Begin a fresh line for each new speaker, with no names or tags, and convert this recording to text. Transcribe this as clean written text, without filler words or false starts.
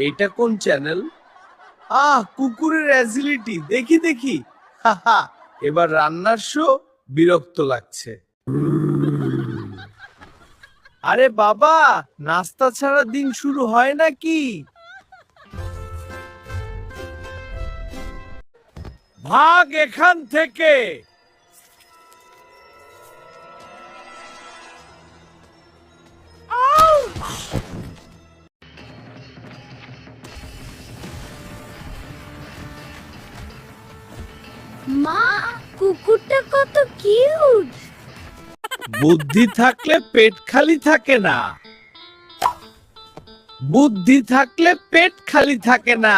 এইটা কোন চ্যানেল? কুকুরের অ্যাজিলিটি দেখি দেখি। হাহা, এবার রান্নার শো। বিরক্ত লাগছে। আরে বাবা, নাস্তা ছাড়া দিন শুরু হয় নাকি? ভাগ এখান থেকে।
মা, কুকুরটা কত কিউট।
বুদ্ধি থাকলে পেট খালি থাকে না। বুদ্ধি থাকলে পেট খালি থাকে না।